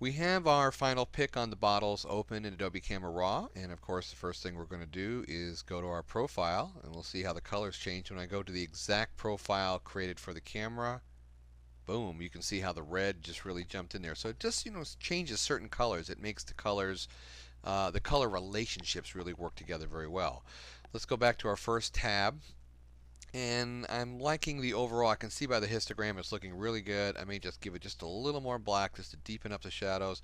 We have our final pick on the bottles open in Adobe Camera Raw, and of course the first thing we're going to do is go to our profile, and we'll see how the colors change when I go to the exact profile created for the camera. Boom, you can see how the red just really jumped in there. So it just, changes certain colors. It makes the colors, the color relationships really work together very well. Let's go back to our first tab. And I'm liking the overall. I can see by the histogram it's looking really good. I may just give it just a little more black just to deepen up the shadows.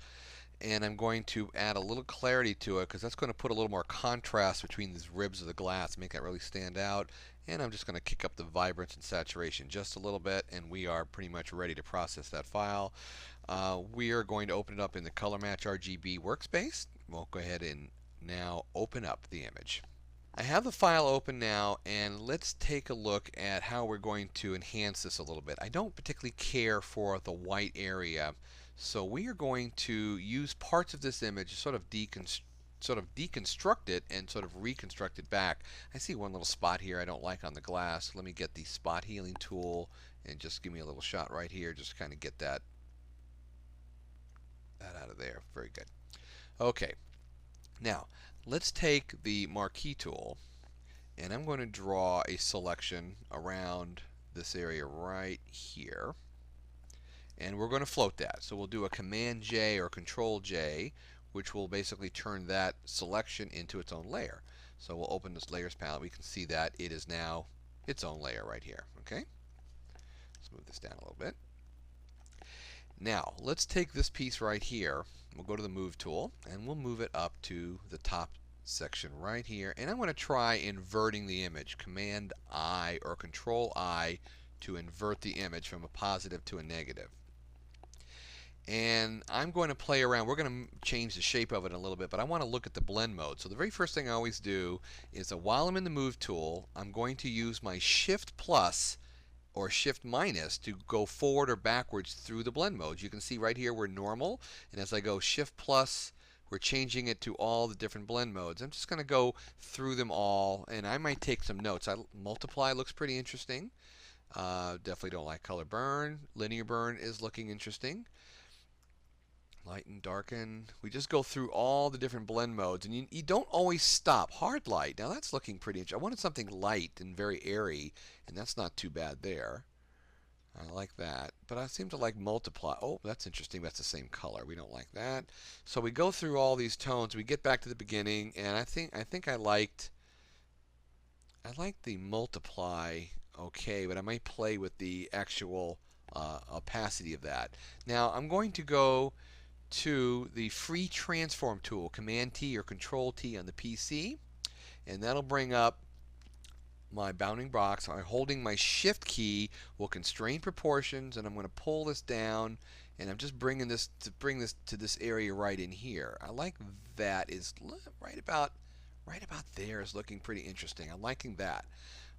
And I'm going to add a little clarity to it because that's going to put a little more contrast between these ribs of the glass, make that really stand out. And I'm just going to kick up the vibrance and saturation just a little bit, and we are pretty much ready to process that file. We are going to open it up in the Color Match RGB workspace. We'll go ahead and now open up the image. I have the file open now, and let's take a look at how we're going to enhance this a little bit. I don't particularly care for the white area, so we are going to use parts of this image, sort of deconstruct it and sort of reconstruct it back. I see one little spot here I don't like on the glass. Let me get the spot healing tool and just give me a little shot right here, just to kind of get that out of there. Very good. Okay. Now, let's take the marquee tool, and I'm going to draw a selection around this area right here. And we're going to float that. So we'll do a Command J or Control J, which will basically turn that selection into its own layer. So we'll open this Layers palette. We can see that it is now its own layer right here. Okay? Let's move this down a little bit. Now, let's take this piece right here. We'll go to the Move tool, and we'll move it up to the top section right here. And I'm going to try inverting the image. Command I or Control I to invert the image from a positive to a negative. And I'm going to play around. We're going to change the shape of it a little bit, but I want to look at the blend mode. So the very first thing I always do is that while I'm in the Move tool, I'm going to use my Shift plus or Shift minus to go forward or backwards through the blend modes. You can see right here we're normal, and as I go Shift plus, we're changing it to all the different blend modes. I'm just going to go through them all, and I might take some notes. Multiply looks pretty interesting. Definitely don't like color burn. Linear burn is looking interesting. Lighten, darken. We just go through all the different blend modes, and you don't always stop. Hard light. Now that's looking pretty interesting. I wanted something light and very airy, and that's not too bad there. I like that. But I seem to like multiply. Oh, that's interesting. That's the same color. We don't like that. So we go through all these tones. We get back to the beginning, and I think I liked the multiply. Okay, but I might play with the actual opacity of that. Now I'm going to go to the free transform tool, Command T or Control T on the PC, and that'll bring up my bounding box. I'm holding my Shift key will constrain proportions, and I'm going to pull this down, and I'm just bringing this to this area right in here. I like that. Is right about there is looking pretty interesting. I'm liking that.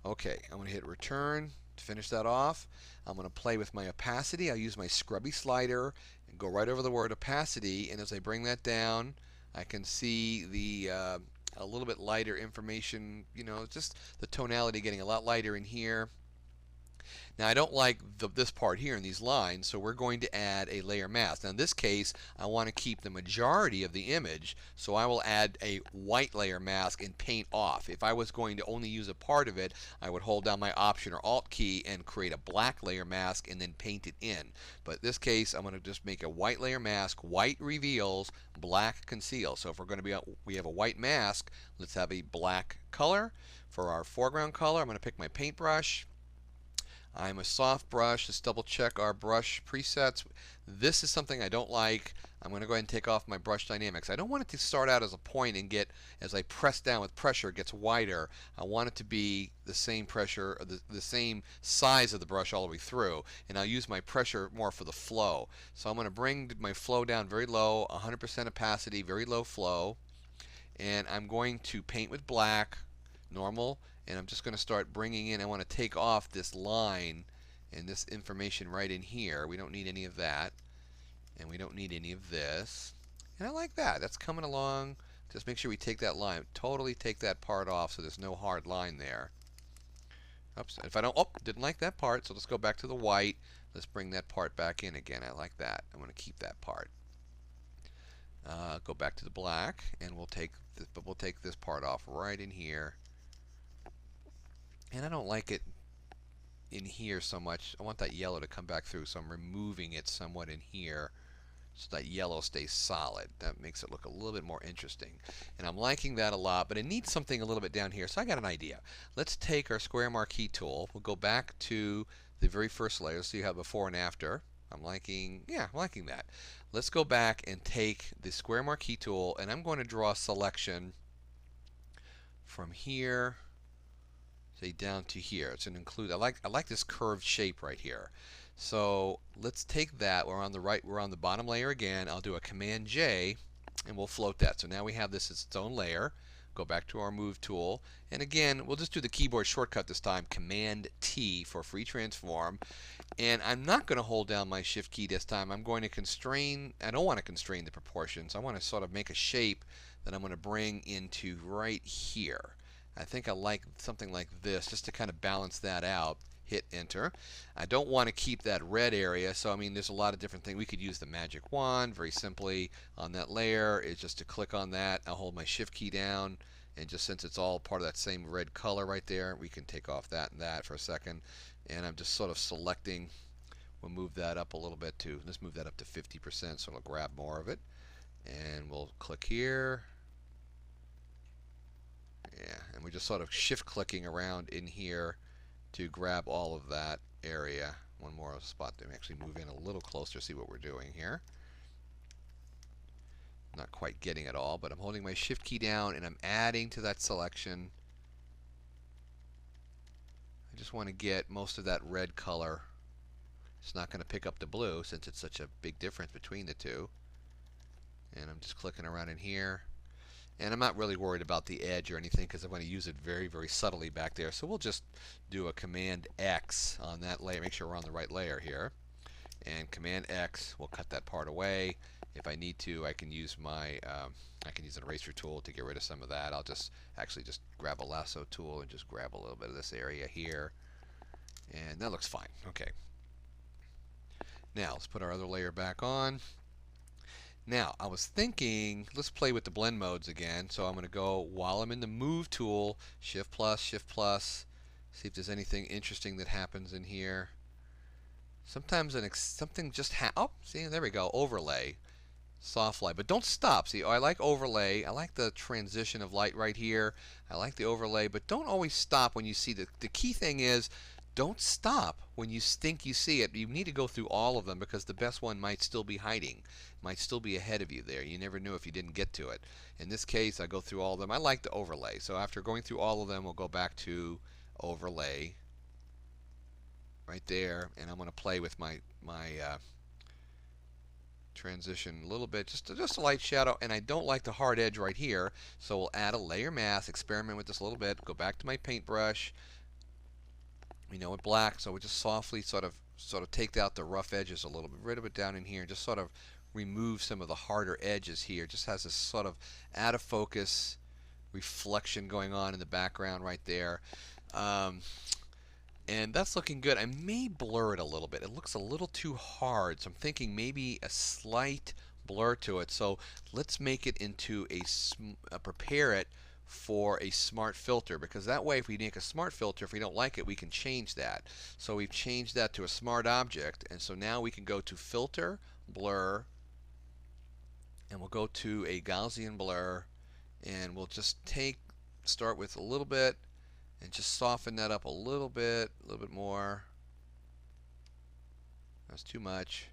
Okay, I'm going to hit return to finish that off. I'm going to play with my opacity. I use my scrubby slider and go right over the word opacity, and as I bring that down, I can see the a little bit lighter information, just the tonality getting a lot lighter in here. Now I don't like this part here in these lines, so we're going to add a layer mask. Now in this case, I want to keep the majority of the image, so I will add a white layer mask and paint off. If I was going to only use a part of it, I would hold down my Option or Alt key and create a black layer mask and then paint it in. But in this case, I'm going to just make a white layer mask. White reveals, black conceals. So if we're going to we have a white mask, let's have a black color. For our foreground color, I'm going to pick my paintbrush. I'm a soft brush. Let's double check our brush presets. This is something I don't like. I'm going to go ahead and take off my brush dynamics. I don't want it to start out as a point and get, as I press down with pressure, it gets wider. I want it to be the same pressure, the same size of the brush all the way through. And I'll use my pressure more for the flow. So I'm going to bring my flow down very low, 100% opacity, very low flow. And I'm going to paint with black, normal, and I'm just going to start bringing in. I want to take off this line and this information right in here. We don't need any of that, and we don't need any of this, and I like that. That's coming along. Just make sure we take that line, totally take that part off, so there's no hard line there. Oops, if I don't, oh, didn't like that part, so let's go back to the white. Let's bring that part back in again. I like that. I'm going to keep that part. Go back to the black, and we'll take this part off right in here. And I don't like it in here so much. I want that yellow to come back through, so I'm removing it somewhat in here so that yellow stays solid. That makes it look a little bit more interesting. And I'm liking that a lot, but it needs something a little bit down here. So I got an idea. Let's take our square marquee tool. We'll go back to the very first layer so you have before and after. I'm liking that. Let's go back and take the square marquee tool, and I'm going to draw a selection from here, say down to here. It's going to include, I like this curved shape right here. So let's take that. We're on the bottom layer again. I'll do a Command J, and we'll float that. So now we have this as its own layer. Go back to our move tool, and again we'll just do the keyboard shortcut this time, Command T for free transform. And I'm not going to hold down my shift key this time. I'm going to constrain. I don't want to constrain the proportions. I want to sort of make a shape that I'm going to bring into right here. I think I like something like this just to kind of balance that out. Hit enter. I don't want to keep that red area, so I mean there's a lot of different things. We could use the magic wand very simply on that layer. It's just to click on that. I'll hold my shift key down, and just since it's all part of that same red color right there, we can take off that and that for a second. And I'm just sort of selecting. We'll move that up a little bit to, let's move that up to 50% so it'll grab more of it. And we'll click here. Yeah, and we're just sort of shift clicking around in here to grab all of that area. One more spot to actually move in a little closer, see what we're doing here. Not quite getting it all, but I'm holding my shift key down and I'm adding to that selection. I just want to get most of that red color. It's not going to pick up the blue since it's such a big difference between the two. And I'm just clicking around in here. And I'm not really worried about the edge or anything because I'm going to use it very, very subtly back there. So we'll just do a Command X on that layer. Make sure we're on the right layer here. And Command X will cut that part away. If I need to, I can use my I can use an eraser tool to get rid of some of that. I'll just grab a lasso tool and just grab a little bit of this area here. And that looks fine. Okay. Now let's put our other layer back on. Now, I was thinking, let's play with the blend modes again. So I'm going to go, while I'm in the Move tool, Shift plus, see if there's anything interesting that happens in here. Sometimes something just oh, see, there we go, Overlay, Soft Light. But don't stop. See, I like Overlay. I like the transition of light right here. I like the Overlay, but don't always stop when you see the key thing is, don't stop when you think you see it. You need to go through all of them because the best one might still be hiding, might still be ahead of you there. You never knew if you didn't get to it. In this case, I go through all of them. I like the Overlay. So after going through all of them, we'll go back to Overlay right there, and I'm going to play with my transition a little bit, just a light shadow. And I don't like the hard edge right here, so we'll add a layer mask, experiment with this a little bit, go back to my paintbrush. We know it black, so we just softly sort of take out the rough edges a little bit, rid of it down in here, and just sort of remove some of the harder edges here. Just has this sort of out of focus reflection going on in the background right there. And that's looking good. I may blur it a little bit. It looks a little too hard, so I'm thinking maybe a slight blur to it. So let's make it into prepare it for a smart filter, because that way if we make a smart filter, if we don't like it, we can change that. So we've changed that to a smart object, and so now we can go to Filter, Blur, and we'll go to a Gaussian blur, and we'll just start with a little bit and just soften that up a little bit more. That's too much.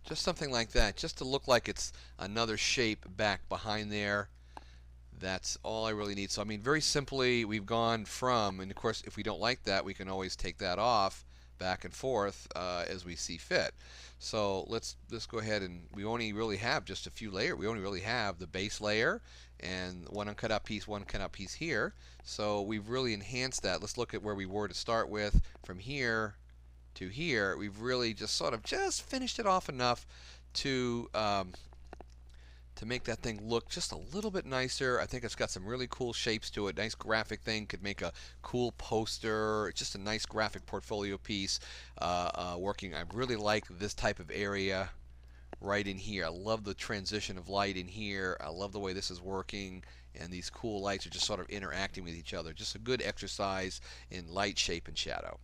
Just something like that, just to look like it's another shape back behind there. That's all I really need. So I mean, very simply, we've gone from, and of course if we don't like that, we can always take that off back and forth as we see fit. So let's go ahead, and we only really have just a few layers. We only really have the base layer and one uncut out piece, one cut out piece here. So we've really enhanced that. Let's look at where we were to start with. From here to here, we've really just sort of finished it off enough to make that thing look just a little bit nicer. I think it's got some really cool shapes to it. Nice graphic thing. Could make a cool poster. Just a nice graphic portfolio piece working. I really like this type of area right in here. I love the transition of light in here. I love the way this is working, and these cool lights are just sort of interacting with each other. Just a good exercise in light, shape, and shadow.